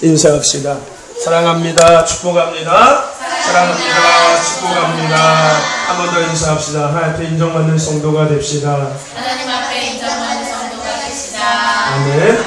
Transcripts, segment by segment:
인사합시다. 사랑합니다. 축복합니다. 사랑합니다. 축복합니다. 한 번 더 인사합시다. 하나님 앞에 인정받는 성도가 됩시다. 하나님 앞에 인정받는 성도가 됩시다. 아멘.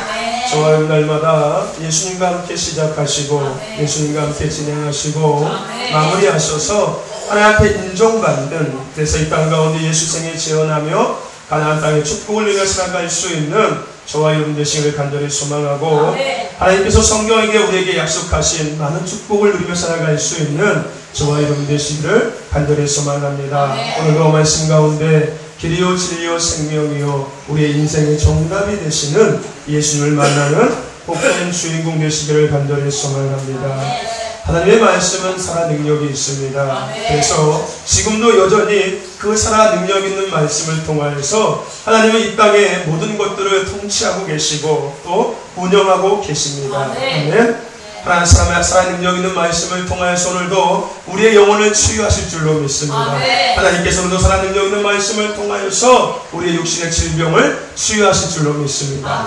저와 날마다 예수님과 함께 시작하시고 예수님과 함께 진행하시고 마무리하셔서 하나님 앞에 인정받는, 그래서 이 땅 가운데 예수 생에 재현하며 가나안 땅의 축복을 누려 살아갈 수 있는 저와 여러분 되시기를 간절히 소망하고, 하나님께서 성경에게 우리에게 약속하신 많은 축복을 누리며 살아갈 수 있는 저와 여러분 되시기를 간절히 소망합니다. 오늘도 말씀 가운데 길이요 진리요 생명이요 우리의 인생의 정답이 되시는 예수님을 만나는 복된 주인공 되시기를 간절히 소망합니다. 하나님의 말씀은 살아 능력이 있습니다. 그래서 지금도 여전히 그 살아 능력 있는 말씀을 통하여서 하나님은 이 땅의 모든 것들을 통치하고 계시고 또 운영하고 계십니다. 아멘. 하나님 살아 능력 있는 말씀을 통하여서 오늘도 우리의 영혼을 치유하실 줄로 믿습니다. 하나님께서 오늘도 살아 능력 있는 말씀을 통하여서 우리의 육신의 질병을 치유하실 줄로 믿습니다.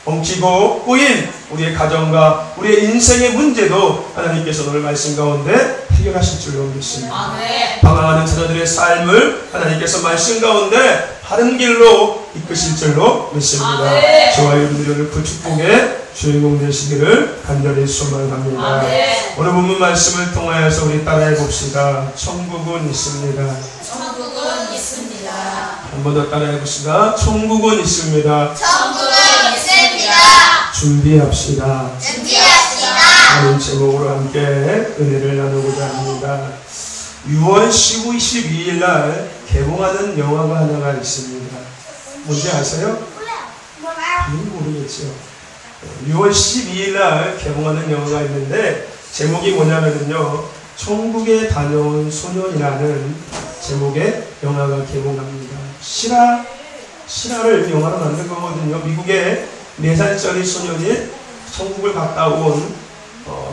엉키고 꼬인 우리의 가정과 우리의 인생의 문제도 하나님께서 오늘 말씀 가운데 해결하실 줄로 믿습니다. 방황하는 자녀들의 삶을 하나님께서 말씀 가운데 바른 길로 이끄실 줄로 믿습니다. 저와 여러분들이 그 축복의 주인공 되시기를 간절히 소망합니다. 오늘 본문 말씀을 통하여서 우리 따라해 봅시다. 천국은 있습니다. 천국은 있습니다. 한 번 더 따라해 봅시다. 천국은 있습니다. 천국은 있습니다. 준비합시다. 준비합시다. 하는 제목으로 함께 은혜를 나누고자 합니다. 6월 12일 날 개봉하는 영화가 하나가 있습니다. 뭔지 아세요? 모르겠죠. 6월 12일 날 개봉하는 영화가 있는데 제목이 뭐냐면요, 천국에 다녀온 소년이라는 제목의 영화가 개봉합니다. 실화를 영화로 만든 거거든요. 미국의 4살짜리 소년이 천국을 갔다 온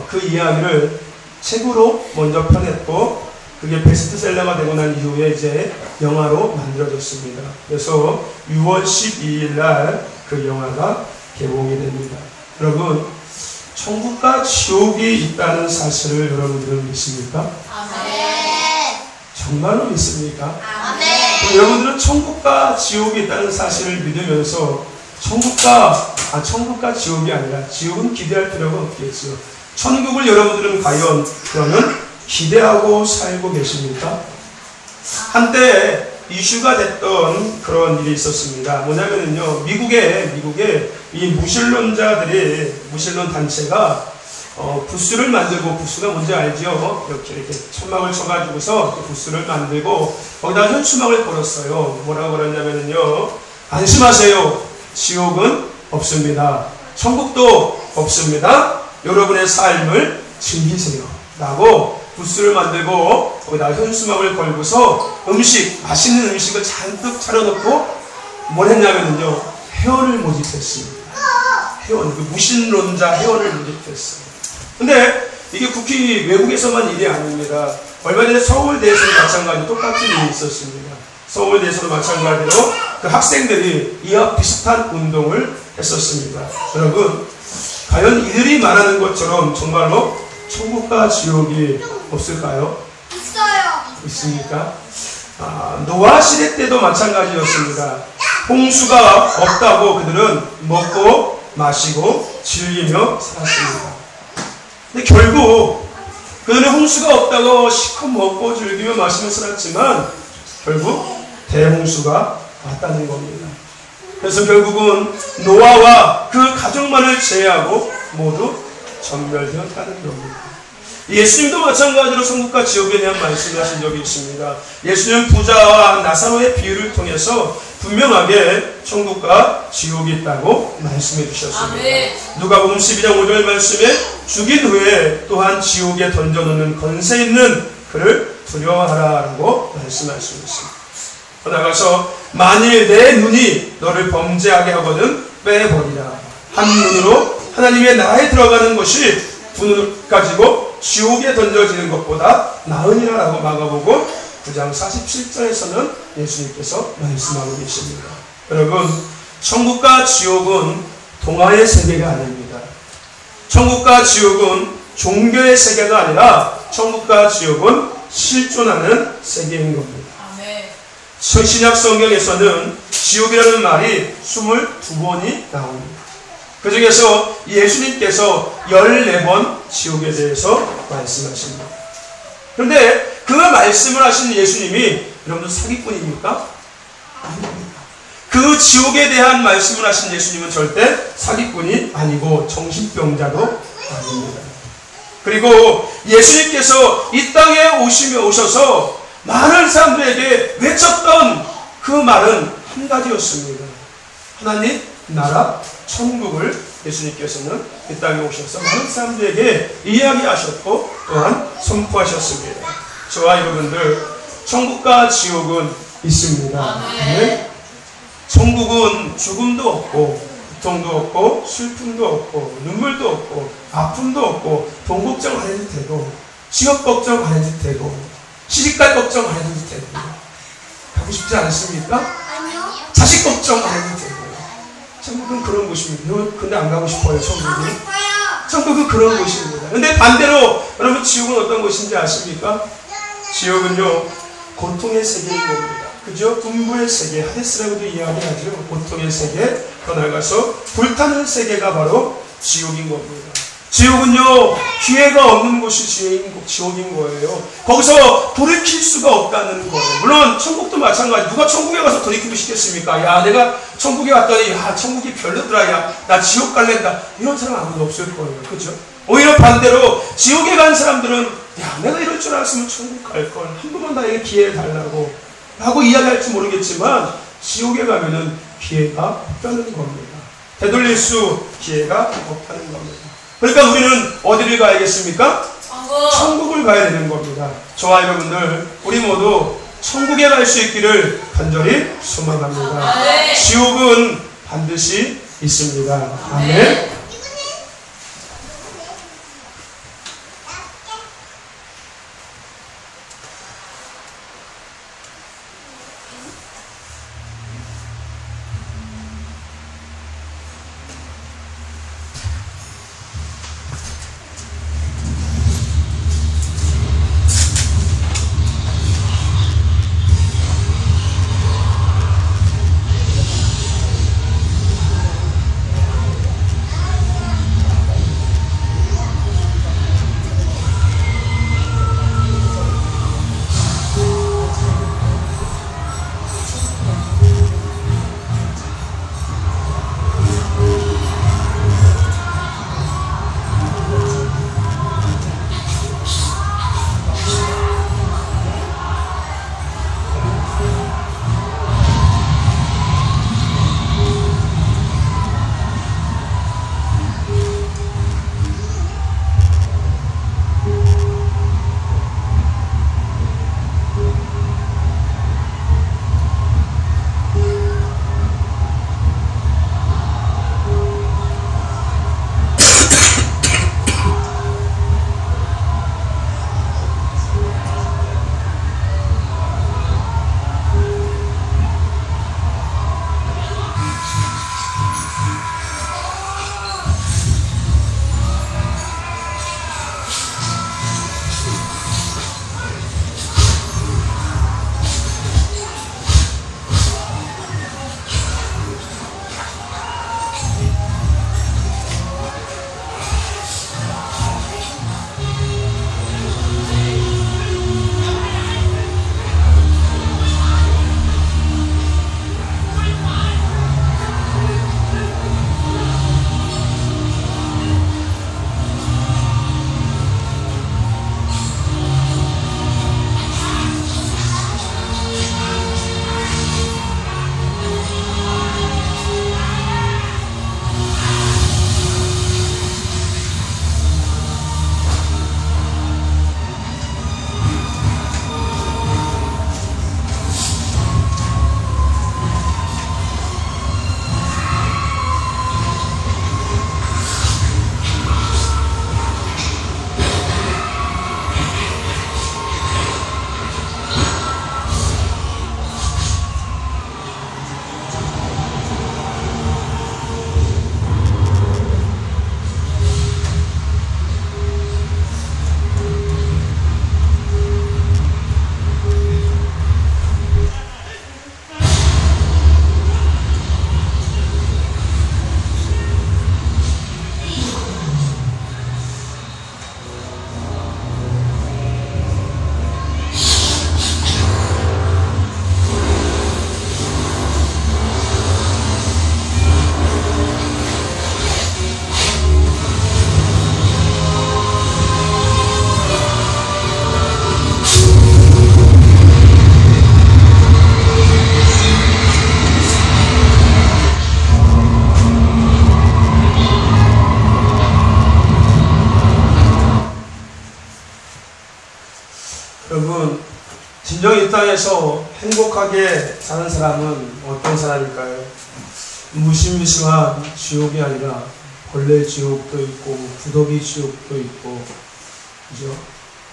그 이야기를 책으로 먼저 펴냈고 그게 베스트셀러가 되고 난 이후에 이제 영화로 만들어졌습니다. 그래서 6월 12일 날 그 영화가 개봉이 됩니다. 여러분, 천국과 지옥이 있다는 사실을 여러분들은 믿습니까? 정말로 믿습니까? 여러분들은 천국과 지옥이 있다는 사실을 믿으면서 천국과 지옥이 아니라 지옥은 기대할 필요가 없겠죠. 천국을 여러분들은 과연 그러면 기대하고 살고 계십니까? 한때 이슈가 됐던 그런 일이 있었습니다. 뭐냐면요, 미국의 이 무신론 단체가 부스를 만들고, 부스가 뭔지 알죠? 이렇게 천막을 쳐가지고서 부스를 만들고 거기다 현수막을 걸었어요. 뭐라고 걸었냐면요, 안심하세요. 지옥은 없습니다. 천국도 없습니다. 여러분의 삶을 즐기세요. 라고 부스를 만들고 거기다 현수막을 걸고서 맛있는 음식을 잔뜩 차려놓고 뭘 했냐면요, 회원을 모집했습니다. 그 무신론자 회원을 모집했어요. 근데 이게 국히 외국에서만 일이 아닙니다. 얼마 전에 서울대에서도 마찬가지로 똑같은 일이 있었습니다. 서울대에서도 마찬가지로 그 학생들이 이와 비슷한 운동을 했었습니다. 여러분, 과연 이들이 말하는 것처럼 정말로 천국과 지옥이 없을까요? 있습니까? 노아 시대 때도 마찬가지였습니다. 홍수가 없다고 그들은 먹고 마시고 즐기며 살았습니다. 근데 결국 그들은 홍수가 없다고 실컷 먹고 즐기며 마시며 살았지만 결국 대홍수가 왔다는 겁니다. 그래서 결국은 노아와 그 가족만을 제외하고 모두 전멸되었다는 겁니다. 예수님도 마찬가지로 천국과 지옥에 대한 말씀을 하신 적이 있습니다. 예수님은 부자와 나사로의 비유를 통해서 분명하게 천국과 지옥이 있다고 말씀해 주셨습니다. 누가복음 12장 5절 말씀에 죽인 후에 또한 지옥에 던져놓는 권세 있는 그를 두려워하라라고 말씀하셨습니다. 나가서 만일 내 눈이 너를 범죄하게 하거든 빼버리라. 한 눈으로 하나님의 나라에 들어가는 것이 두 눈을 가지고 지옥에 던져지는 것보다 나으니라라고 마가복음 9장 47절에서는 예수님께서 말씀하고 계십니다. 여러분, 천국과 지옥은 동화의 세계가 아닙니다. 천국과 지옥은 종교의 세계가 아니라 천국과 지옥은 실존하는 세계인 겁니다. 신약 성경에서는 지옥이라는 말이 22번이 나옵니다. 그 중에서 예수님께서 14번 지옥에 대해서 말씀하십니다. 그런데 그 말씀을 하신 예수님이 여러분들 사기꾼입니까? 아닙니다. 그 지옥에 대한 말씀을 하신 예수님은 절대 사기꾼이 아니고 정신병자도 아닙니다. 그리고 예수님께서 이 땅에 오셔서 많은 사람들에게 외쳤던 그 말은 한 가지였습니다. 하나님 나라 천국을 예수님께서는 이 땅에 오셔서 많은 사람들에게 이야기하셨고 또한 선포하셨습니다. 저와 여러분들 천국과 지옥은 있습니다. 네? 천국은 죽음도 없고 고통도 없고 슬픔도 없고 눈물도 없고 아픔도 없고 돈 걱정 안 해도 되고 취업 걱정 안 해도 되고 시집갈 걱정 안 해도 되고 가고 싶지 않습니까? 아니요. 자식 걱정 안 해도 되고 천국은 그런 곳입니다. 근데 안 가고 싶어요. 천국은. 천국은 그런 곳입니다. 근데 반대로 여러분 지옥은 어떤 곳인지 아십니까? 지옥은요 고통의 세계인 겁니다. 그죠? 분부의 세계, 하데스라고도 이야기하죠. 고통의 세계, 더 나아가서 불타는 세계가 바로 지옥인 겁니다. 지옥은요 기회가 없는 곳이 지옥인 거예요. 거기서 돌이킬 수가 없다는 거예요. 물론 천국도 마찬가지. 누가 천국에 가서 돌이키고 싶겠습니까? 야 내가 천국에 갔더니 야 천국이 별로더라. 야 나 지옥 갈랜다. 이런 사람 아무도 없을 거예요. 그죠? 오히려 반대로 지옥에 간 사람들은 야 내가 이럴 줄 알았으면 천국 갈걸. 한 번만 나에게 기회를 달라고 하고 이야기할지 모르겠지만 지옥에 가면은 기회가 없다는 겁니다. 되돌릴 수 기회가 없다는 겁니다. 그러니까 우리는 어디를 가야겠습니까? 천국을 가야 되는 겁니다. 저와 여러분들 우리 모두 천국에 갈 수 있기를 간절히 소망합니다. 지옥은 반드시 있습니다. 아멘. 진정 이 땅에서 행복하게 사는 사람은 어떤 사람일까요? 무시무시한 지옥이 아니라 벌레 지옥도 있고 구더기 지옥도 있고, 그죠?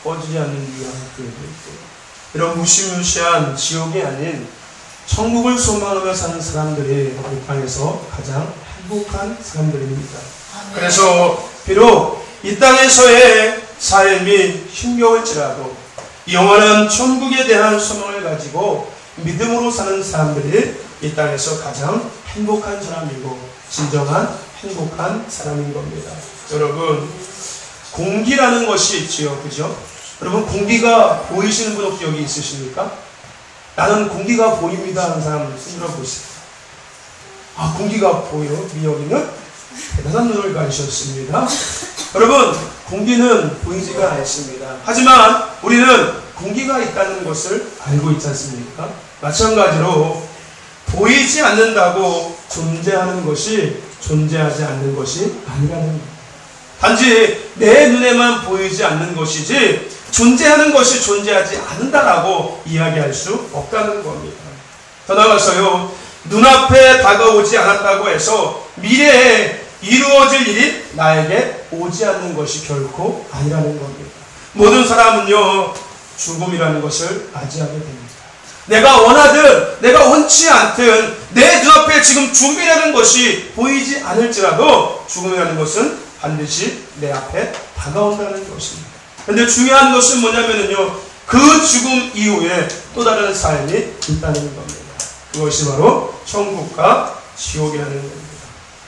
꺼지지 않는 유황불도 있고, 이런 무시무시한 지옥이 아닌 천국을 소망하며 사는 사람들이 이 땅에서 가장 행복한 사람들입니다. 그래서 비록 이 땅에서의 삶이 힘겨울지라도 영원한 천국에 대한 소망을 가지고 믿음으로 사는 사람들이 이 땅에서 가장 행복한 사람이고 진정한 행복한 사람인 겁니다. 여러분, 공기라는 것이 있지요, 그죠? 여러분, 공기가 보이시는 분 혹시 여기 있으십니까? 나는 공기가 보입니다 하는 사람 손 들어보세요. 아, 공기가 보여? 여기는 대단한 눈을 가지셨습니다. 여러분, 공기는 보이지가 않습니다. 하지만 우리는 공기가 있다는 것을 알고 있지 않습니까? 마찬가지로 보이지 않는다고 존재하는 것이 존재하지 않는 것이 아니라는 겁니다. 단지 내 눈에만 보이지 않는 것이지 존재하는 것이 존재하지 않는다라고 이야기할 수 없다는 겁니다. 더 나아가서요, 눈앞에 다가오지 않았다고 해서 미래에 이루어질 일이 나에게 오지 않는 것이 결코 아니라는 겁니다. 모든 사람은요, 죽음이라는 것을 맞이하게 됩니다. 내가 원하든 내가 원치 않든 내 눈앞에 지금 죽음이라는 것이 보이지 않을지라도 죽음이라는 것은 반드시 내 앞에 다가온다는 것입니다. 그런데 중요한 것은 뭐냐면요, 그 죽음 이후에 또 다른 삶이 있다는 겁니다. 그것이 바로 천국과 지옥이라는 겁니다.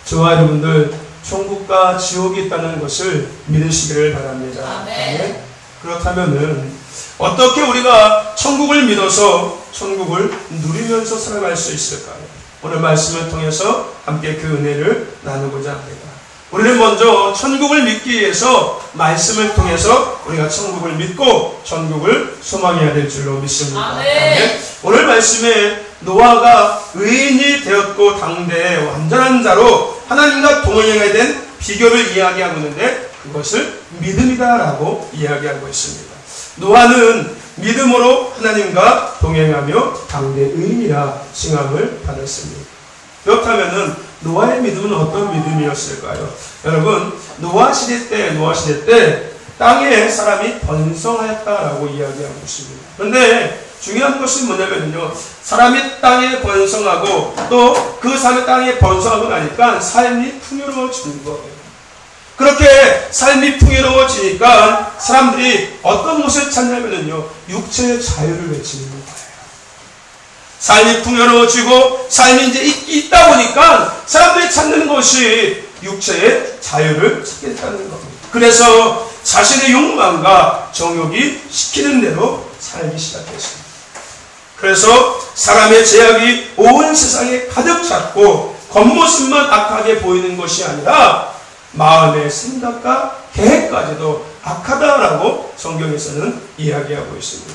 저와 여러분들, 천국과 지옥이 있다는 것을 믿으시기를 바랍니다. 아멘. 그렇다면은 어떻게 우리가 천국을 믿어서 천국을 누리면서 살아갈 수 있을까요? 오늘 말씀을 통해서 함께 그 은혜를 나누고자 합니다. 우리는 먼저 천국을 믿기 위해서 말씀을 통해서 우리가 천국을 믿고 천국을 소망해야 될 줄로 믿습니다. 아멘. 오늘 말씀에 노아가 의인이 되었고 당대의 완전한 자로 하나님과 동행하게 된 비결을 이야기하고 있는데 그것을 믿음이다라고 이야기하고 있습니다. 노아는 믿음으로 하나님과 동행하며 당대 의인이라 칭함을 받았습니다. 그렇다면 노아의 믿음은 어떤 믿음이었을까요? 여러분, 노아 시대 때 땅에 사람이 번성하였다라고 이야기하고 있습니다. 그런데 중요한 것은 뭐냐면요, 사람이 땅에 번성하고 또 그 사람이 땅에 번성하고 나니까 삶이 풍요로워지는 거예요. 그렇게 삶이 풍요로워지니까 사람들이 어떤 것을 찾냐면요, 육체의 자유를 외치는 거예요. 삶이 풍요로워지고 삶이 이제 있다 보니까 사람들이 찾는 것이 육체의 자유를 찾겠다는 겁니다. 그래서 자신의 욕망과 정욕이 시키는 대로 살기 시작했습니다. 그래서 사람의 제약이 온 세상에 가득 찼고 겉모습만 악하게 보이는 것이 아니라 마음의 생각과 계획까지도 악하다라고 성경에서는 이야기하고 있습니다.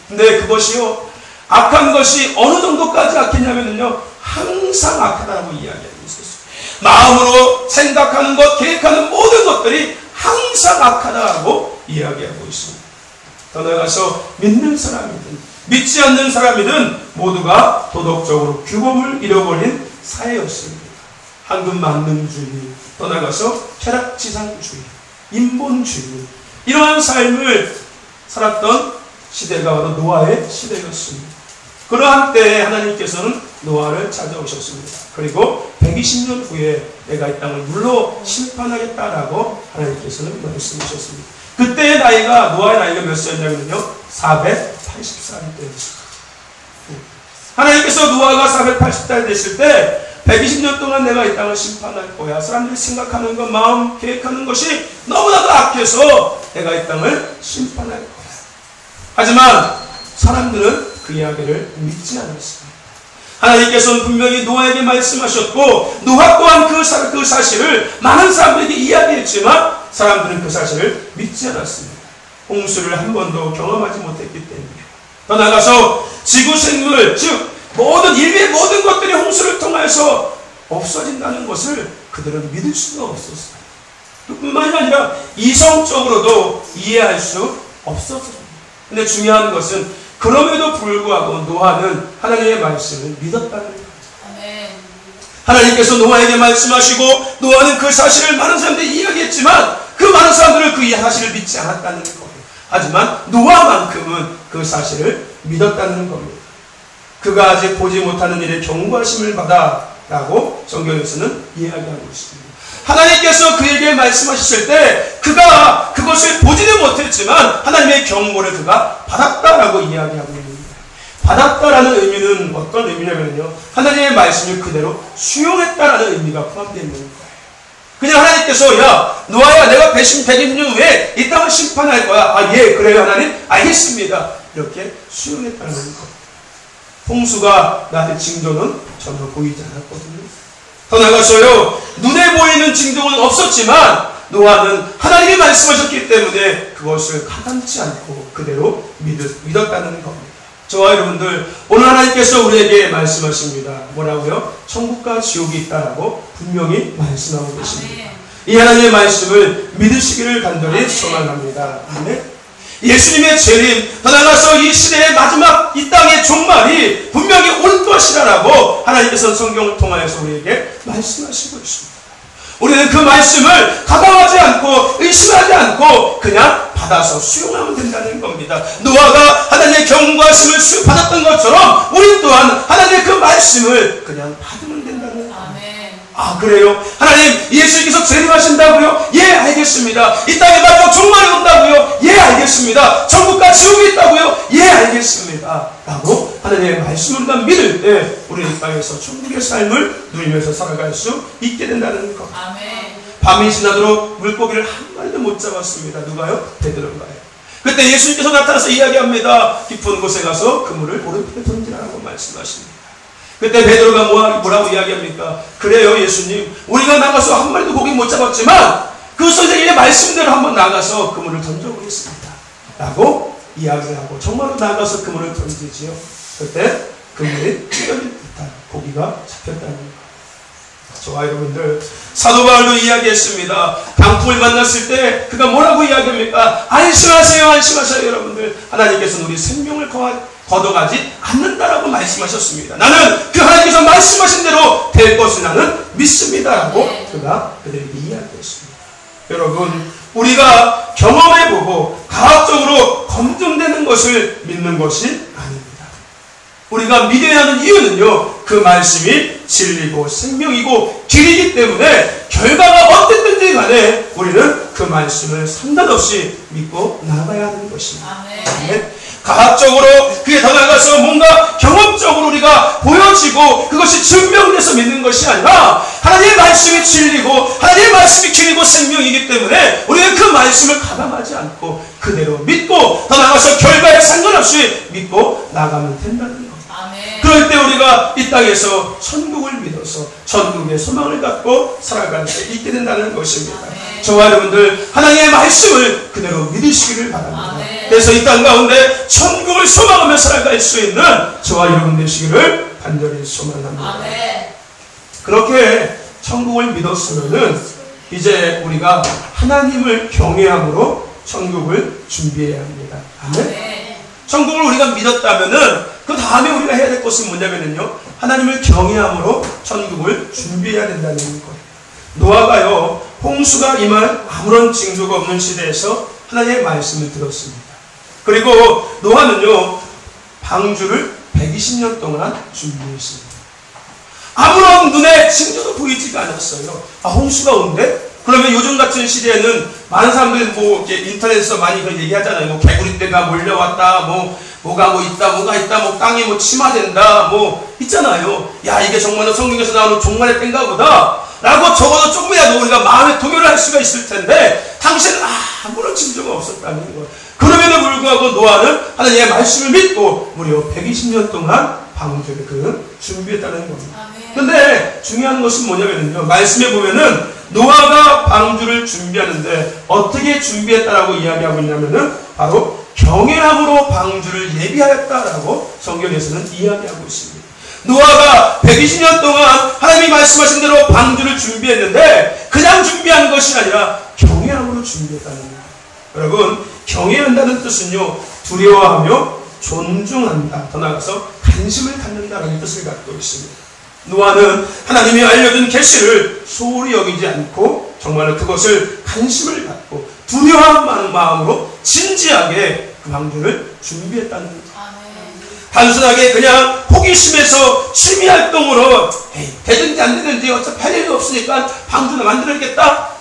근데 그것이요, 악한 것이 어느 정도까지 악했냐면요, 항상 악하다고 이야기하고 있었어요. 마음으로 생각하는 것, 계획하는 모든 것들이 항상 악하다고 이야기하고 있습니다. 더 나아가서 믿는 사람이든 믿지 않는 사람이든 모두가 도덕적으로 규범을 잃어버린 사회였습니다. 황금 만능주의, 더 나아가서 쾌락지상주의, 인본주의, 이러한 삶을 살았던 시대가 바로 노아의 시대였습니다. 그러한 때에 하나님께서는 노아를 찾아오셨습니다. 그리고 120년 후에 내가 이 땅을 물로 심판하겠다라고 하나님께서는 말씀하셨습니다. 그때의 나이가, 노아의 나이가 몇 살이냐면요, 480살이 되었습니다. 하나님께서 노아가 480살 됐을 때 120년 동안 내가 이 땅을 심판할 거야. 사람들이 생각하는 것, 마음, 계획하는 것이 너무나도 악해서 내가 이 땅을 심판할 거야. 하지만 사람들은 그 이야기를 믿지 않았습니다. 하나님께서는 분명히 노아에게 말씀하셨고 노아 또한 그 사실을 많은 사람들에게 이야기했지만 사람들은 그 사실을 믿지 않았습니다. 홍수를 한 번도 경험하지 못했기 때문에. 더 나아가서 지구 생물, 즉 모든 인류의 모든 것들이 홍수를 통해서 없어진다는 것을 그들은 믿을 수가 없었어요. 그뿐만이 아니라 이성적으로도 이해할 수 없었습니다. 근데 중요한 것은 그럼에도 불구하고 노아는 하나님의 말씀을 믿었다는 거예요. 아멘. 하나님께서 노아에게 말씀하시고 노아는 그 사실을 많은 사람들이 이야기했지만 그 많은 사람들은 그 사실을 믿지 않았다는 거예요. 하지만 노아만큼은 그 사실을 믿었다는 겁니다. 그가 아직 보지 못하는 일에 경고하심을 받아 라고 성경에서는 이야기하고 있습니다. 하나님께서 그에게 말씀하셨을 때 그가 그것을 보지는 못했지만 하나님의 경고를 그가 받았다라고 이야기하고 있습니다. 받았다라는 의미는 어떤 의미냐면요, 하나님의 말씀을 그대로 수용했다라는 의미가 포함되어 있는 거예요. 그냥 하나님께서 야 노아야 내가 100년 후에 이 땅을 심판할 거야. 아 예 그래요 하나님 알겠습니다. 이렇게 수용했다는 거예요. 홍수가 나의 징조는 전혀 보이지 않았거든요. 더 나아가서요, 눈에 보이는 징조는 없었지만 노아는 하나님이 말씀하셨기 때문에 그것을 가감치 않고 그대로 믿었다는 겁니다. 저와 여러분들, 오늘 하나님께서 우리에게 말씀하십니다. 뭐라고요? 천국과 지옥이 있다라고 분명히 말씀하고 계십니다. 이 하나님의 말씀을 믿으시기를 간절히 소망합니다. 아멘. 예수님의 재림, 더 나아가서 이 시대의 마지막 이 땅의 종말이 분명히 올 것이라고 하나님께서 성경을 통하여서 우리에게 말씀하시고 있습니다. 우리는 그 말씀을 가방하지 않고 의심하지 않고 그냥 받아서 수용하면 된다는 겁니다. 노아가 하나님의 경고하심을 받았던 것처럼 우리 또한 하나님의 그 말씀을 그냥 받으면 된다는 겁니다. 아 그래요? 하나님 예수님께서 재림하신다고요? 예 알겠습니다. 이 땅에 마지막 종말이 온다고요? 예 알겠습니다. 천국과 지옥이 있다고요? 예 알겠습니다. 라고 하나님의 말씀을 믿을 때 우리 이 땅에서 천국의 삶을 누리면서 살아갈 수 있게 된다는 것. 아멘. 밤이 지나도록 물고기를 한 마리도 못 잡았습니다. 누가요? 베드로가요. 그때 예수님께서 나타나서 이야기합니다. 깊은 곳에 가서 그물을 오른편에 던지라고 말씀하십니다. 그때 베드로가 뭐라고 이야기합니까? 그래요 예수님, 우리가 나가서 한 마리도 고기 못 잡았지만 그 선생님의 말씀대로 한번 나가서 그물을 던져보겠습니다 라고 이야기를 하고 정말로 나가서 그물을 던지지요. 그때 그물이 찢어진 듯한 고기가 잡혔다는 거예요. 저와 여러분들, 사도 바울도 이야기했습니다. 강풍을 만났을 때 그가 뭐라고 이야기합니까? 안심하세요 안심하세요. 여러분들, 하나님께서는 우리 생명을 거둬가지 않는다라고 말씀하셨습니다. 나는 그 하나님께서 말씀하신 대로 될 것을 나는 믿습니다라고 그가 그들에게 이야기했습니다. 여러분, 우리가 경험해보고 과학적으로 검증되는 것을 믿는 것이 아닙니다. 우리가 믿어야 하는 이유는요, 그 말씀이 진리고 생명이고 길이기 때문에 결과가 어땠든지 간에 우리는 그 말씀을 상관없이 믿고 나가야 하는 것입니다. 아멘. 과학적으로 그게 더 나아가서 뭔가 경험적으로 우리가 보여지고 그것이 증명돼서 믿는 것이 아니라 하나님의 말씀이 진리고 하나님의 말씀이 길이고 생명이기 때문에 우리는 그 말씀을 가감하지 않고 그대로 믿고 더 나아가서 결과에 상관없이 믿고 나가면 된다는 것. 그럴 때 우리가 이 땅에서 천국을 믿어서 천국의 소망을 갖고 살아갈 수 있게 된다는 것입니다. 저와 여러분들, 하나님의 말씀을 그대로 믿으시기를 바랍니다. 그래서 이 땅 가운데 천국을 소망하며 살아갈 수 있는 저와 여러분 되시기를 간절히 소망합니다. 그렇게 천국을 믿었으면은 이제 우리가 하나님을 경외함으로 천국을 준비해야 합니다. 아멘. 천국을 우리가 믿었다면은 그 다음에 우리가 해야 될 것은 뭐냐면요, 하나님을 경외함으로 천국을 준비해야 된다는 거예요. 노아가요, 홍수가 임할 아무런 징조가 없는 시대에서 하나님의 말씀을 들었습니다. 그리고 노아는요, 방주를 120년 동안 준비했습니다. 아무런 눈에 징조도 보이지가 않았어요. 아, 홍수가 온대? 그러면 요즘 같은 시대에는 많은 사람들이 뭐 인터넷에서 많이 그런 얘기하잖아요. 뭐 개구리떼가 몰려왔다, 뭐가 있다, 뭐 땅이 뭐 침하된다, 뭐 있잖아요. 야, 이게 정말로 성경에서 나오는 종말의 때인가 보다 라고 적어도 조금이라도 우리가 마음의 동요를 할 수가 있을 텐데 당시에는 아무런 징조가 없었다는 거예요. 그럼에도 불구하고 노아는 하나님의 말씀을 믿고 무려 120년 동안 방주를 준비했다는 겁니다. 근데 중요한 것은 뭐냐면요, 말씀에 보면은 노아가 방주를 준비하는데 어떻게 준비했다라고 이야기하고 있냐면은 바로 경외함으로 방주를 예비하였다라고 성경에서는 이야기하고 있습니다. 노아가 120년 동안 하나님이 말씀하신 대로 방주를 준비했는데 그냥 준비한 것이 아니라 경외함으로 준비했다는 겁니다. 여러분, 경외한다는 뜻은요, 두려워하며 존중한다. 더 나아가서 관심을 갖는다는 뜻을 갖고 있습니다. 노아는 하나님이 알려준 계시를 소홀히 여기지 않고 정말로 그것을 관심을 갖고 두려워하는 마음으로 진지하게 그 방주를 준비했다는 거죠. 단순하게 그냥 호기심에서 취미활동으로 되든지 안 되든지 어차피 할 일도 없으니까 방주나 만들어야겠다.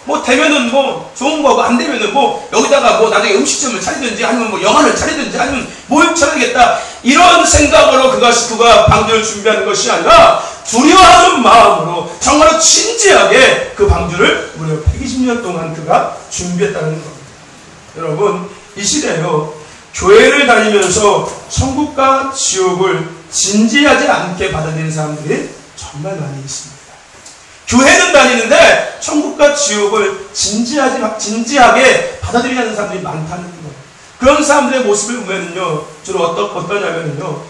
뭐 되면은 뭐 좋은 거고 안 되면은 뭐 여기다가 뭐 나중에 음식점을 차리든지 아니면 뭐 영화를 차리든지 아니면 뭘 차려야겠다. 이런 생각으로 그가 방주를 준비하는 것이 아니라 두려워하는 마음으로 정말로 진지하게 그 방주를 무려 120년 동안 그가 준비했다는 겁니다. 여러분, 이 시대에요, 교회를 다니면서 천국과 지옥을 진지하지 않게 받아들이는 사람들이 정말 많이 있습니다. 교회는 다니는데 천국과 지옥을 진지하게 받아들이는 사람들이 많다는 거예요. 그런 사람들의 모습을 보면요, 주로 어떠냐면요,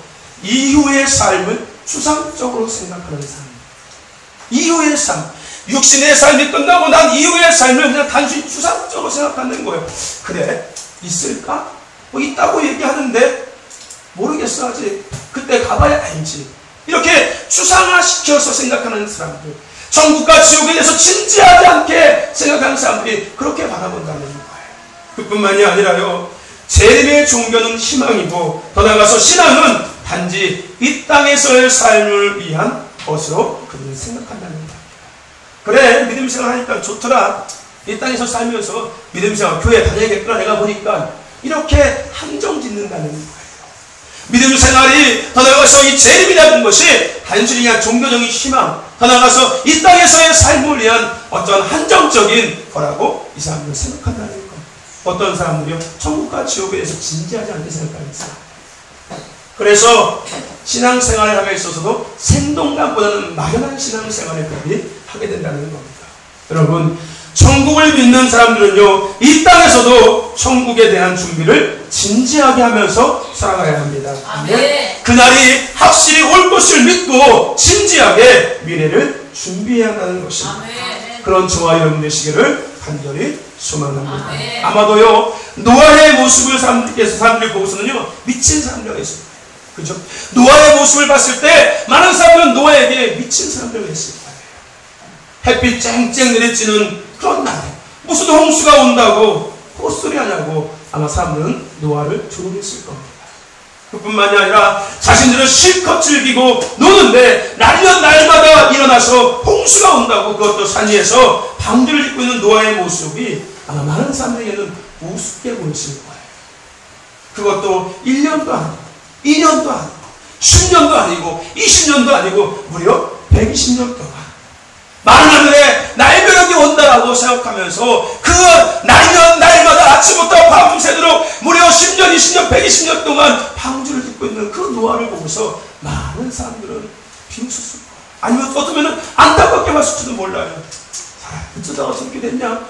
이후의 삶을 추상적으로 생각하는 사람. 이후의 삶, 육신의 삶이 끝나고 난 이후의 삶을 그냥 단순히 추상적으로 생각하는 거예요. 그래? 있을까? 뭐 있다고 얘기하는데 모르겠어 아직. 그때 가봐야 알지. 이렇게 추상화시켜서 생각하는 사람들, 천국과 지옥에 대해서 진지하지 않게 생각하는 사람들이 그렇게 바라본다는 거예요. 그뿐만이 아니라요, 재림의 종교는 희망이고 더 나아가서 신앙은 단지 이 땅에서의 삶을 위한 것으로 그들은 생각한다는 겁니다. 그래, 믿음 생활 하니까 좋더라. 이 땅에서 살면서 믿음 생활 교회 다녀야겠구나 내가 보니까, 이렇게 함정 짓는다는 거예요. 믿음 생활이 더 나아가서 이 재림이라는 것이 단순히 그냥 종교적인 희망, 더 나아가서 이 땅에서의 삶을 위한 어떤 한정적인 거라고 이 사람들은 생각한다는 거예요. 어떤 사람들이요, 천국과 지옥에 대해서 진지하지 않게 생각하는 사람. 그래서 신앙생활을 하게 있어서도 생동감보다는 막연한 신앙생활을 그들이 하게 된다는 겁니다. 여러분, 천국을 믿는 사람들은요, 이 땅에서도 천국에 대한 준비를 진지하게 하면서 살아가야 합니다. 아멘. 그날이 확실히 올 것을 믿고 진지하게 미래를 준비해야 한다는 것입니다. 아멘. 그런 저와 여러분 되시기를 간절히 소망합니다. 아멘. 아마도요, 노아의 모습을 사람들이 보고서는요, 미친 사람들이 있어요. 그죠? 노아의 모습을 봤을 때 많은 사람들은 노아에게 미친 사람들을 했을 거예요. 햇빛 쨍쨍 내리쬐는 그런 날, 무슨 홍수가 온다고 헛소리 하냐고 아마 사람들은 노아를 조롱했을 겁니다. 그뿐만이 아니라 자신들은 실컷 즐기고 노는데 날이면 날마다 일어나서 홍수가 온다고 그것도 산 위에서 방주를 짓고 있는 노아의 모습이 아마 많은 사람들에게는 우습게 보였을 거예요. 그것도 1년도 아니고 2년도 아니고 10년도 아니고 20년도 아니고 무려 120년 동안 많은 하늘에 날벼락이 온다라고 생각하면서 그 날이면 날마다 아침부터 밤새도록 무려 10년, 20년, 120년 동안 방주를 짓고 있는 그 노아를 보고서 많은 사람들은 비웃었을 거예요. 아니면 어쩌면 안타깝게 봤을지도 몰라요. 어쩌다가 저렇게 됐냐?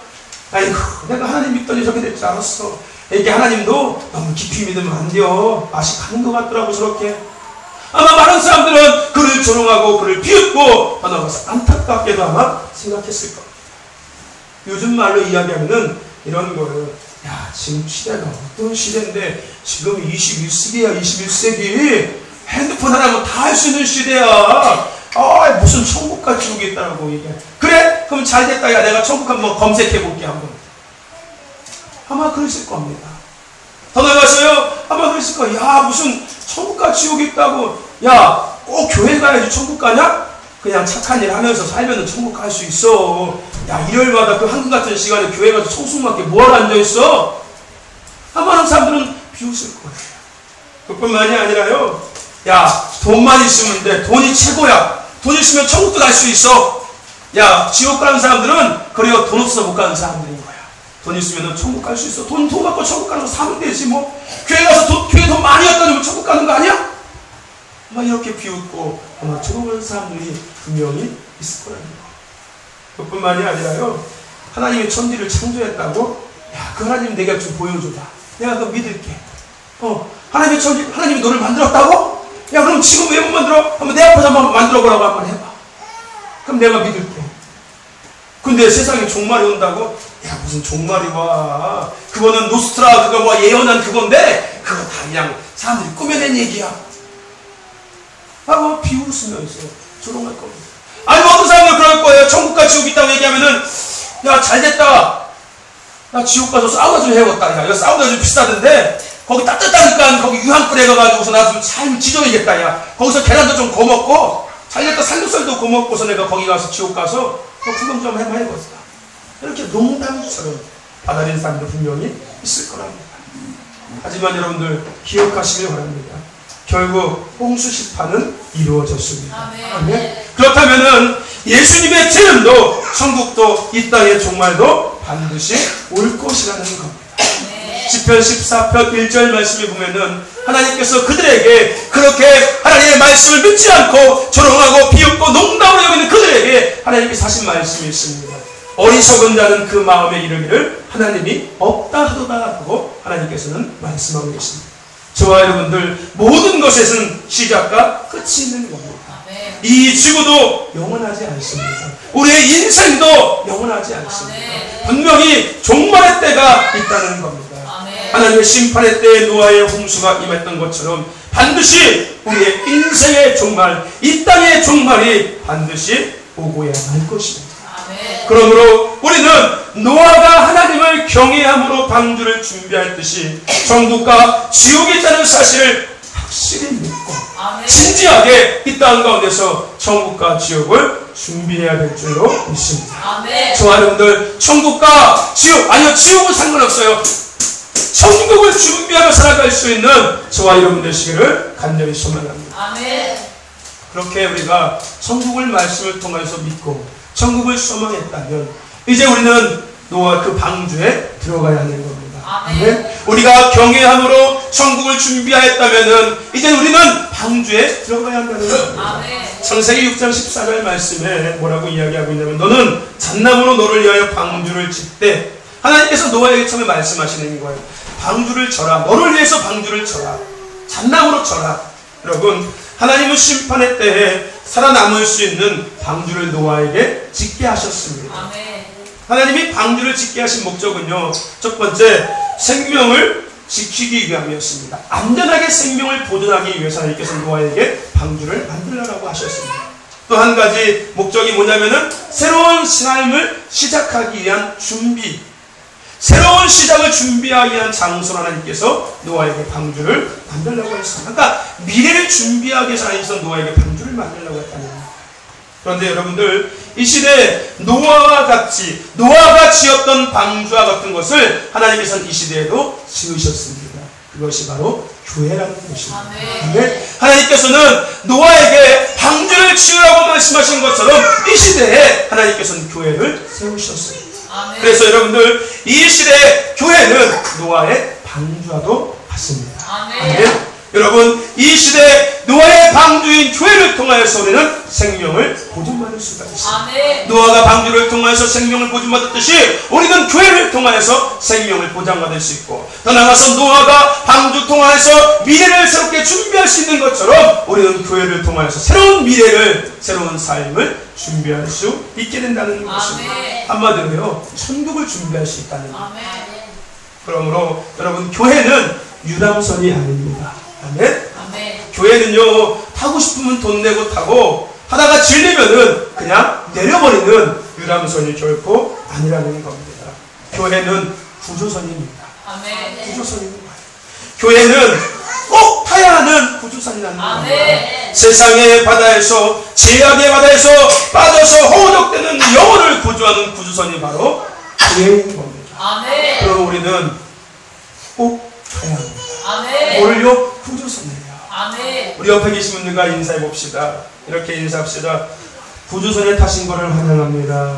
아이고, 내가 하나님 믿더니 저렇게 될 줄 알았어. 이렇게 하나님도 너무 깊이 믿으면 안 돼요. 맛이 가는 것 같더라고 저렇게. 아마 많은 사람들은 그를 조롱하고 그를 비웃고 나가서 안타깝게도 아마 생각했을 겁니다. 요즘 말로 이야기하면은 이런 거예요. 야, 지금 시대가 어떤 시대인데 지금 21세기야 21세기. 핸드폰 하나면 다 할 수 있는 시대야. 무슨 천국과 지옥이 있다고 얘기해. 그래? 그럼 잘 됐다. 야, 내가 천국 한번 검색해볼게 한번. 아마 그랬을 겁니다. 더 나가서요, 아마 그랬을 거야. 야, 무슨 천국과 지옥이 있다고. 야, 꼭 교회 가야지 천국 가냐? 그냥 착한 일 하면서 살면 천국 갈 수 있어. 야, 일요일마다 그 한국 같은 시간에 교회 가서 청순맞게 뭐하러 앉아있어? 아마 사람들은 비웃을 거예요. 그뿐만이 아니라요, 야, 돈만 있으면 돼. 돈이 최고야. 돈 있으면 천국도 갈 수 있어. 야, 지옥 가는 사람들은 그래요, 돈 없어서 못 가는 사람들인 거야. 돈 있으면 천국 갈 수 있어. 돈 갖고 천국 가는 거 사면 되지 뭐. 교회 가서 교회 돈 많이 왔다니 천국 가는 거 아니야? 아마 이렇게 비웃고 아마 조롱하는 사람들이 분명히 있을 거라는 거. 그뿐만이 아니라요, 하나님이 천지를 창조했다고? 야, 그 하나님 내가 좀 보여줘봐. 내가 그거 믿을게. 하나님이 너를 만들었다고? 야, 그럼 지금 왜 못 만들어? 한번 내 앞에서 한번 만들어보라고 한번 해봐. 그럼 내가 믿을게. 근데 세상에 종말이 온다고? 야, 무슨 종말이 와. 그거는 노스트라 그거 뭐 예언한 그건데 그거 다 그냥 사람들이 꾸며낸 얘기야 하고 비웃으면서 조롱할 겁니다. 아니 어떤 사람들 그럴 거예요. 천국과 지옥 있다고 얘기하면은 야 잘됐다. 나 지옥 가서 사우나 좀 해야겠다. 야 이거 사우나 좀 비싸던데 거기 따뜻하니까 거기 유황불에 가가지고서 나 좀 잘 지져야겠다. 야 거기서 계란도 좀 구워먹고 잘됐다 삼겹살도 구워먹고서 내가 거기 가서 지옥 가서 구경 좀 해봐야겠다. 이렇게 농담처럼 받아들이는 사람도 분명히 있을 거랍니다. 하지만 여러분들 기억하시길 바랍니다. 결국 홍수시판은 이루어졌습니다. 아멘. 그렇다면은 예수님의 재림도 천국도 이 땅의 종말도 반드시 올 것이라는 겁니다. 시편 14편 1절 말씀에 보면은 하나님께서 그들에게 그렇게 하나님의 말씀을 믿지 않고 조롱하고 비웃고 농담으로 여기는 그들에게 하나님께서 하신 말씀이 있습니다. 어리석은 자는 그 마음에 이르기를 하나님이 없다 하도다 하고 하나님께서는 말씀하고 계십니다. 저와 여러분들 모든 것에는 시작과 끝이 있는 겁니다. 이 지구도 영원하지 않습니다. 우리의 인생도 영원하지 않습니다. 분명히 종말의 때가 있다는 겁니다. 하나님의 심판의 때에 노아의 홍수가 임했던 것처럼 반드시 우리의 인생의 종말, 이 땅의 종말이 반드시 오고야 할 것입니다. 그러므로 우리는 노아가 하나님을 경외함으로 방주를 준비할 듯이 천국과 지옥이 있다는 사실을 확실히 믿고 진지하게 이 땅 가운데서 천국과 지옥을 준비해야 될 줄로 믿습니다. 저와 여러분들 천국과 지옥, 아니요 지옥은 상관없어요. 천국을 준비하며 살아갈 수 있는 저와 여러분 되시기를 간절히 소망합니다. 그렇게 우리가 천국을 말씀을 통해서 믿고 천국을 소망했다면 이제 우리는 노아 그 방주에 들어가야 하는 겁니다. 아멘. 우리가 경외함으로 천국을 준비하였다면 이제 우리는 방주에 들어가야 한다는 겁니다. 창세기 6장 14절 말씀에 뭐라고 이야기하고 있냐면 너는 잣나무로 너를 위하여 방주를 짓되 하나님께서 노아에게 처음에 말씀하시는 거예요. 방주를 쳐라. 너를 위해서 방주를 쳐라. 잣나무로 쳐라. 여러분 하나님은 심판의 때에 살아남을 수 있는 방주를 노아에게 짓게 하셨습니다. 하나님이 방주를 짓게 하신 목적은요, 첫 번째 생명을 지키기 위함이었습니다. 안전하게 생명을 보존하기 위해서 하나님께서 노아에게 방주를 만들라고 하셨습니다. 또 한 가지 목적이 뭐냐면은 새로운 삶을 시작하기 위한 준비, 새로운 시작을 준비하기 위한 장소로 하나님께서 노아에게 방주를 만들려고 했습니다. 그러니까 미래를 준비하기 위해서 하나님께서 노아에게 방주를 만들려고 했다는 겁니다. 그런데 여러분들 이 시대에 노아와 같이 노아가 지었던 방주와 같은 것을 하나님께서는 이 시대에도 지으셨습니다. 그것이 바로 교회라는 것입니다. 아멘. 하나님께서는 노아에게 방주를 지으라고 말씀하신 것처럼 이 시대에 하나님께서는 교회를 세우셨습니다. 그래서 여러분들 이 시대의 교회는 노아의 방주와도 같습니다. 아멘. 여러분 이 시대 노아의 방주인 교회를 통하여서 우리는 생명을 보존받을 수가 있습니다. 노아가 방주를 통하여서 생명을 보존받았듯이 우리는 교회를 통하여서 생명을 보장받을 수 있고 더 나아가서 노아가 방주 통하여서 미래를 새롭게 준비할 수 있는 것처럼 우리는 교회를 통하여서 새로운 미래를 새로운 삶을 준비할 수 있게 된다는 것입니다. 한마디로요 천국을 준비할 수 있다는 겁니다. 그러므로 여러분 교회는 유람선이 아닙니다. 아멘? 교회는요 타고 싶으면 돈 내고 타고 하다가 질리면은 그냥 내려버리는 유람선이 결코 아니라는 겁니다. 교회는 구조선입니다. 구조선입니다. 교회는 꼭 타야 하는 구조선이라는 겁니다. 세상의 바다에서 죄악의 바다에서 빠져서 허우적대는 영혼을 구조하는 구조선이 바로 교회인 겁니다. 그럼 우리는 꼭 타야 합니다. 뭘요? 구조선이에요. 우리 옆에 계신 분들과 인사해 봅시다. 이렇게 인사합시다. 구조선에 타신 것을 환영합니다.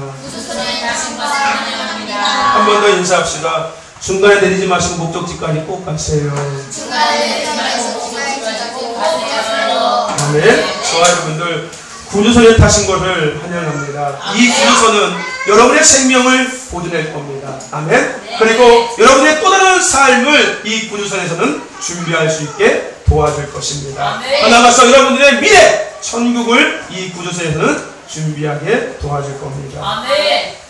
한 번 더 인사합시다. 중간에 내리지 마시고 목적지까지 꼭 가세요. 아멘. 저와 여러분들 구조선에 타신 것을 환영합니다. 이 구조선은 여러분의 생명을 보존할 겁니다. 아멘. 그리고 여러분의 또 다른 삶을 이 구조선에서는 준비할 수 있게 도와줄 것입니다. 더 나아가서 여러분들의 미래 천국을 이 구조선에서는 준비하게 도와줄 겁니다.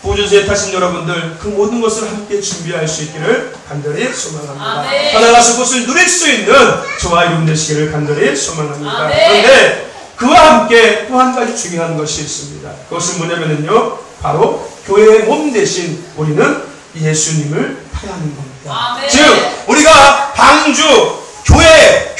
구주제에 타신 여러분들 그 모든 것을 함께 준비할 수 있기를 간절히 소망합니다. 아멘. 떠나가서 그것을 누릴 수 있는 저와 여러분 되시기를 간절히 소망합니다. 아멘. 그런데 그와 함께 또 한 가지 중요한 것이 있습니다. 그것은 뭐냐면요, 바로 교회의 몸 대신 우리는 예수님을 타야 하는 겁니다. 아멘. 즉 우리가 방주 교회에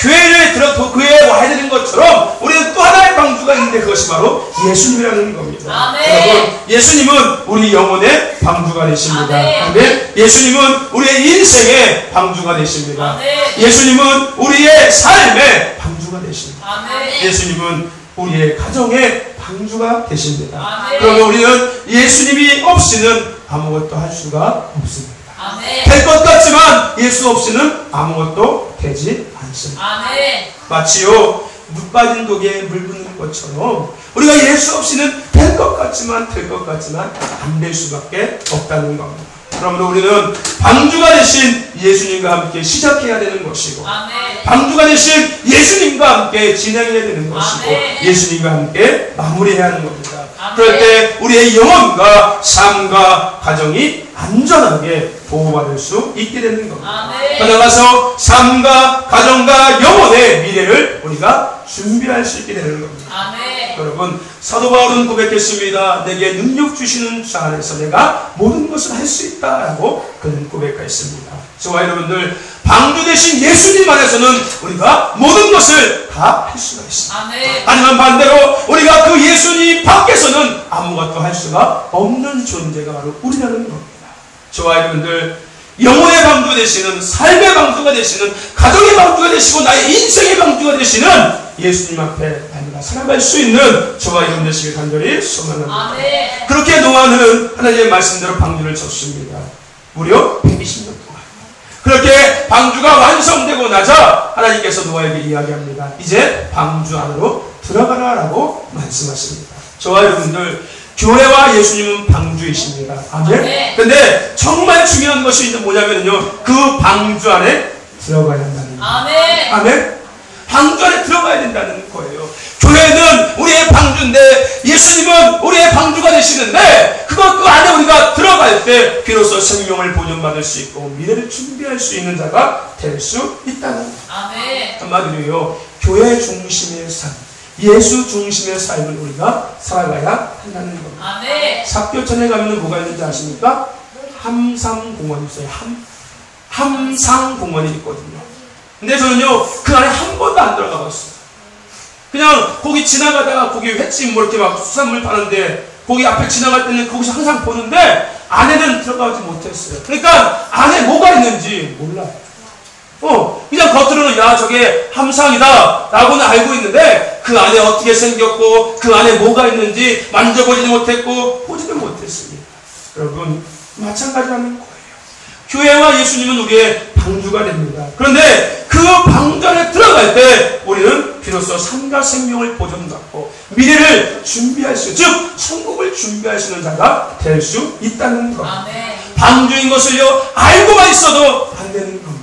와야 되는 것처럼 우리는 또 하나의 방주가 있는데 그것이 바로 예수님이라는 겁니다. 아멘. 여러분, 예수님은 우리 영혼의 방주가 되십니다. 아멘. 아멘. 예수님은 우리의 인생의 방주가 되십니다. 아멘. 예수님은 우리의 삶의 방주가 되십니다. 아멘. 예수님은 우리의 가정의 방주가 되십니다. 아멘. 그러면 우리는 예수님이 없이는 아무것도 할 수가 없습니다. 아멘. 될 것 같지만 예수 없이는 아무것도 되지 않습니다. 아멘. 마치요 물 빠진 독에 물 붓는 것처럼 우리가 예수 없이는 될 것 같지만 안 될 수밖에 없다는 겁니다. 그러므로 우리는 방주가 되신 예수님과 함께 시작해야 되는 것이고, 아멘. 방주가 되신 예수님과 함께 진행해야 되는 것이고, 아멘. 예수님과 함께 마무리해야 하는 겁니다. 아멘. 그럴 때 우리의 영혼과 삶과 가정이 안전하게 보호받을 수 있게 되는 겁니다. 아멘. 더 나아가서 삶과 가정과 영혼의 미래를 우리가 준비할 수 있게 되는 겁니다. 아멘. 여러분, 사도 바울은 고백했습니다. 내게 능력 주시는 자 안에서 내가 모든 것을 할 수 있다라고 그는 고백했습니다. 저와 여러분들, 방주 되신 예수님 안에서는 우리가 모든 것을 다 할 수가 있습니다. 아멘. 하지만 반대로 우리가 그 예수님 밖에서는 아무것도 할 수가 없는 존재가 바로 우리라는 겁니다. 저와 여러분들, 영혼의 방주 되시는, 삶의 방주가 되시는, 가정의 방주가 되시고 나의 인생의 방주가 되시는 예수님 앞에 우리가 살아갈 수 있는 저와 여러분 되시길 간절히 소망합니다. 아멘. 그렇게 노아는 하나님의 말씀대로 방주를 쳤습니다. 무려 120년 동안. 그렇게 방주가 완성되고 나자 하나님께서 노아에게 이야기합니다. 이제 방주 안으로 들어가라라고 말씀하십니다. 저와 여러분들, 교회와 예수님은 방주이십니다. 아멘. 아멘. 근데 정말 중요한 것이 뭐냐면요, 그 방주 안에 들어가야 한다는 거예요. 아멘. 아멘. 방주 안에 들어가야 된다는 거예요. 교회는 우리의 방주인데 예수님은 우리의 방주가 되시는데 그 안에 우리가 들어갈 때 비로소 생명을 보존받을 수 있고 미래를 준비할 수 있는 자가 될 수 있다는 거예요. 아멘. 한마디로요, 교회 중심의 삶, 예수 중심의 삶을 우리가 살아가야 한다는 겁니다. 아멘. 삽교천에 가면 뭐가 있는지 아십니까? 함상공원이 있어요. 함상공원이 있거든요. 근데 저는요, 그 안에 한 번도 안 들어가 봤어요. 그냥 거기 지나가다가 거기 횟집 뭐 이렇게 막 수산물 파는데 거기 앞에 지나갈 때는 거기서 항상 보는데 안에는 들어가지 못했어요. 그러니까 안에 뭐가 있는지 몰라요. 그냥 겉으로는 야 저게 함상이다 라고는 알고 있는데 그 안에 어떻게 생겼고 그 안에 뭐가 있는지 만져보지도 못했고 보지도 못했습니다. 여러분, 마찬가지라는 거예요. 교회와 예수님은 우리의 방주가 됩니다. 그런데 그 방주 안에 들어갈 때 우리는 비로소 삶과 생명을 보존받고 미래를 준비할 수, 즉 천국을 준비할 수 있는 자가 될 수 있다는 것. 아멘. 방주인 것을요 알고만 있어도 안 되는 겁니다.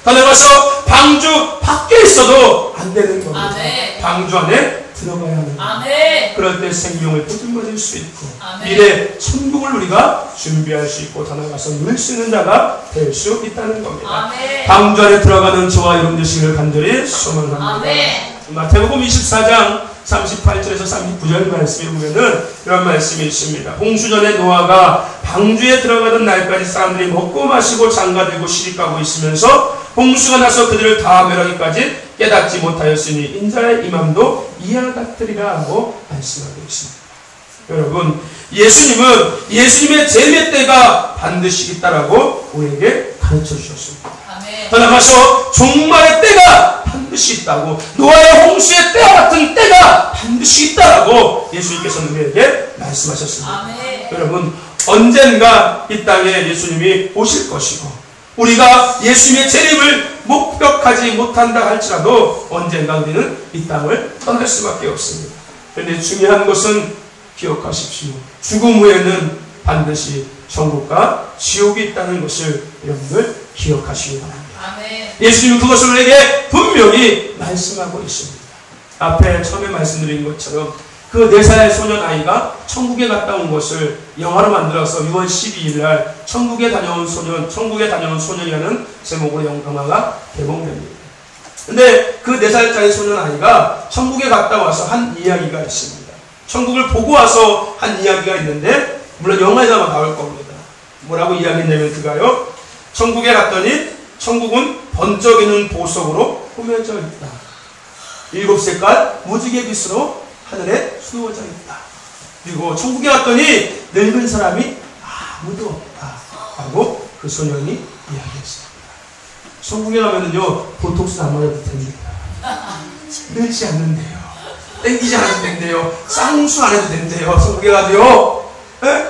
더 나아가서 방주 밖에 있어도 안 되는 겁니다. 아멘. 방주 안에 들어가야 하는 겁니다. 아멘. 그럴 때 생명을 보존받을 수 있고 아멘. 미래 천국을 우리가 준비할 수 있고 더 나아가서 누릴 수 있는 자가 될 수 있다는 겁니다. 아멘. 방주 안에 들어가는 저와 여러분 되시기를 간절히 소망합니다. 아멘. 마태복음 24장 38절에서 39절 말씀에 보면은 이런 말씀이 있습니다. 홍수전에 노아가 방주에 들어가던 날까지 사람들이 먹고 마시고 장가들고 시집가고 있으면서 홍수가 나서 그들을 다 멸하기까지 깨닫지 못하였으니 인자의 임함도 이와 같으리라 하고 말씀하고 있습니다. 여러분, 예수님은 예수님의 재림의 때가 반드시 있다라고 우리에게 가르쳐 주셨습니다. 아멘. 더 나아가서 종말의 때가 반드시 있다고, 노아의 홍수의 때와 같은 때가 반드시 있다라고 예수님께서는 우리에게 말씀하셨습니다. 아멘. 여러분, 언젠가 이 땅에 예수님이 오실 것이고 우리가 예수님의 재림을 목격하지 못한다 할지라도 언젠가 우리는 이 땅을 떠날 수밖에 없습니다. 그런데 중요한 것은 기억하십시오. 죽음 후에는 반드시 천국과 지옥이 있다는 것을 여러분들 기억하시기 바랍니다. 아멘. 예수님은 그것을 우리에게 분명히 말씀하고 있습니다. 앞에 처음에 말씀드린 것처럼 그 4살 소년 아이가 천국에 갔다 온 것을 영화로 만들어서 6월 12일 날 천국에 다녀온 소년이라는 제목으로 영화가 개봉됩니다. 근데 그 4살짜리 소년 아이가 천국에 갔다 와서 한 이야기가 있습니다. 천국을 보고 와서 한 이야기가 있는데, 물론 영화에다가 나올 겁니다. 뭐라고 이야기했냐면 그가요, 천국에 갔더니 천국은 번쩍이는 보석으로 꾸며져 있다. 7색깔 무지개 빛으로 하늘에 수놓아져 있다. 그리고 천국에 갔더니 늙은 사람이 아무도 없다. 라고 그 소년이 이야기했습니다. 천국에 가면은요, 보톡스 안 맞아도 됩니다. 늙지 않는데요. 땡기지 않아도 된대요. 쌍수 안 해도 된대요. 천국에 가도요. 네?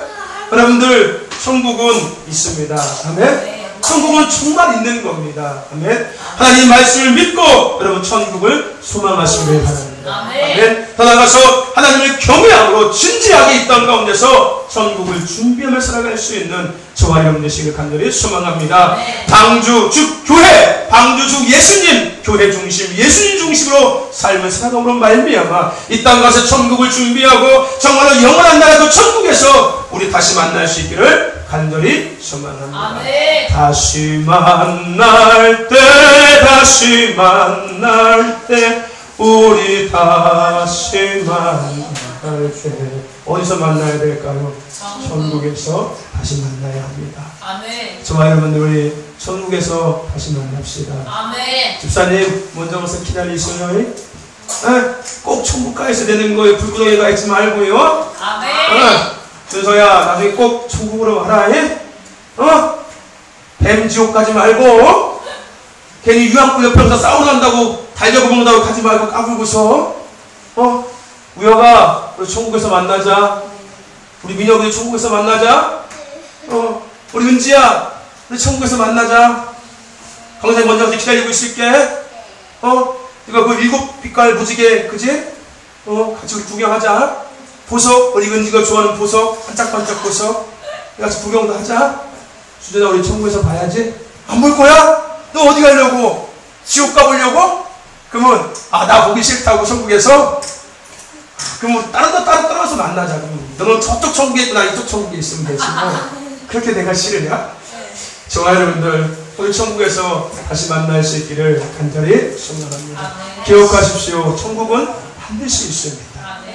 여러분들, 천국은 있습니다. 아멘? 천국은 정말 있는 겁니다. 아멘? 하나님 말씀을 믿고 여러분 천국을 소망하시길 바랍니다. 아멘? 더 나아가서 하나님을 경외함으로 진지하게 이 땅 가운데서 천국을 준비하며 살아갈 수 있는 저와 여러분 되시길 간절히 소망합니다. 방주 즉 교회, 방주 즉 예수님, 교회 중심, 예수님 중심으로 삶을 살아감으로 말미암아 이 땅 가서 천국을 준비하고 정말로 영원한 나라도 천국에서 우리 다시 만날 수 있기를 간절히 소망합니다. 아멘. 다시 만날 때 우리 다시 만날 때 어디서 만나야 될까요? 천국에서 다시 만나야 합니다. 아멘. 저와 여러분들 우리 천국에서 다시 만납시다. 아멘. 집사님 먼저 와서 기다리세요. 꼭 천국 가 있어야 되는 거예요. 불구덩이에 가 있지 말고요. 아멘. 준서야 나중에 꼭 천국으로 와라. 뱀 지옥 가지 말고 괜히 유황불 옆에 가서 싸우러 간다고 달려고먹는다고 가지 말고 까불고서 우여가 우리 천국에서 만나자. 우리 민혁이 천국에서 만나자. 우리 은지야 우리 천국에서 만나자. 강사님 먼저 가서 기다리고 있을게. 이거 그 7빛깔 무지개 그지? 같이 우리 구경하자. 보석, 우리 은지가 좋아하는 보석, 반짝반짝 보석. 같이 구경도 하자. 주전아, 우리 천국에서 봐야지. 안 볼 거야? 너 어디 가려고? 지옥 가보려고? 그러면, 나 보기 싫다고, 천국에서? 그러면, 따로 떨어서 만나자. 너는 저쪽 천국에 있고, 나 이쪽 천국에 있으면 되지. 그렇게 내가 싫으냐? 저와 여러분들, 우리 천국에서 다시 만날 수 있기를 간절히 소망합니다. 기억하십시오. 천국은 반드시 있습니다.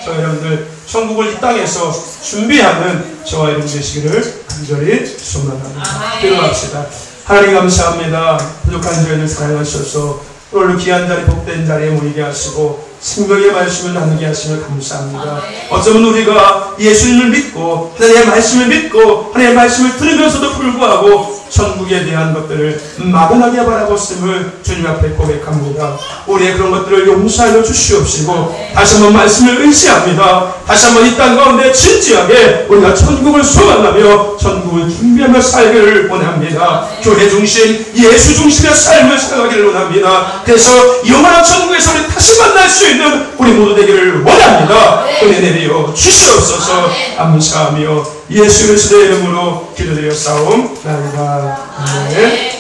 저와 여러분들 천국을 이 땅에서 준비하는 저와 여러분 되시기를 간절히 소망합니다. 기도합시다. 하나님 감사합니다. 부족한 저희를 사랑하셔서 오늘 귀한 자리 복된 자리에 모이게 하시고 생명의 말씀을 나누게 하시며 감사합니다. 어쩌면 우리가 예수님을 믿고 하나님의 말씀을 믿고 하나님의 말씀을 들으면서도 불구하고 천국에 대한 것들을 막연하게 바라봤음을 주님 앞에 고백합니다. 우리의 그런 것들을 용서하여 주시옵시고 다시 한번 말씀을 의지합니다. 다시 한번 이 땅 가운데 진지하게 우리가 천국을 소망하며 천국을 준비하며 살기를 원합니다. 교회 중심, 예수 중심의 삶을 살아가기를 원합니다. 그래서 영원한 천국에서 우리 다시 만날 수 있는 우리 모두 되기를 원합니다. 은혜 내려 주시옵소서. 감사하며 예수 그리스도의 이름으로 기도드렸사옵나이다. 아멘.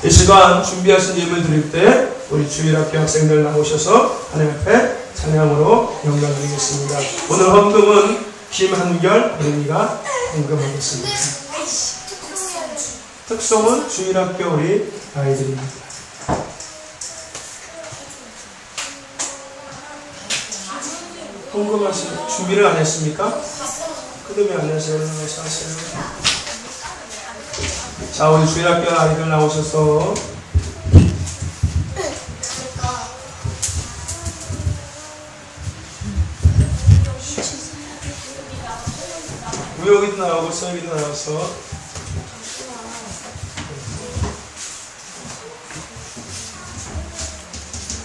이 시간 준비하신 예물 드릴 때 우리 주일학교 학생들 나오셔서 하나님 앞에 찬양으로 영광 드리겠습니다. 오늘 헌금은 김한결 어린이가 헌금하겠습니다. 특송은 주일학교 우리 아이들입니다. 헌금하시는 준비를 안 했습니까? 그다음에 안 하세요. 얼마나서 하세요. 자, 우리 주일학교 아이들 나오셔서 우혁이도 나오고 서혁이도 나와서